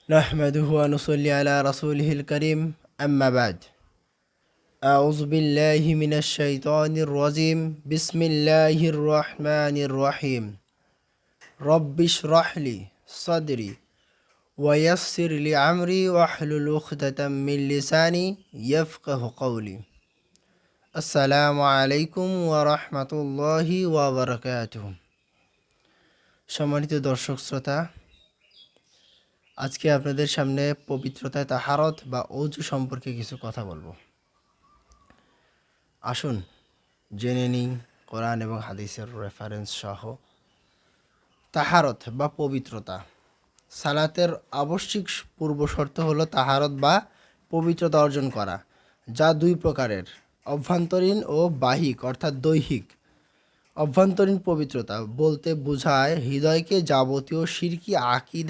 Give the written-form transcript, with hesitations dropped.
نحمده ونصلي على رسوله الكريم أما بعد أعوذ بالله من الشيطان الرجيم بسم الله الرحمن الرحيم رب اشرح لي صدري ويسر لي عمري واحلل عقدة من لساني يفقه قولي السلام عليكم ورحمة الله وبركاته সম্মানিত দর্শক শ্রোতা, আজকে আপনাদের সামনে পবিত্রতা তাহারত বা অজু সম্পর্কে কিছু কথা বলবো। আসুন জেনে নিই কোরআন এবং হাদিসের রেফারেন্স সহ। তাহারত বা পবিত্রতা, সালাতের আবশ্যিক পূর্ব শর্ত হলো তাহারত বা পবিত্রতা অর্জন করা, যা দুই প্রকারের: অভ্যন্তরীণ ও বাহিক অর্থাৎ দৈহিক। অভ্যন্তরীণ পবিত্রতা বলতে বোঝায় হৃদয়কে যাবতীয় শিরকি আকীদা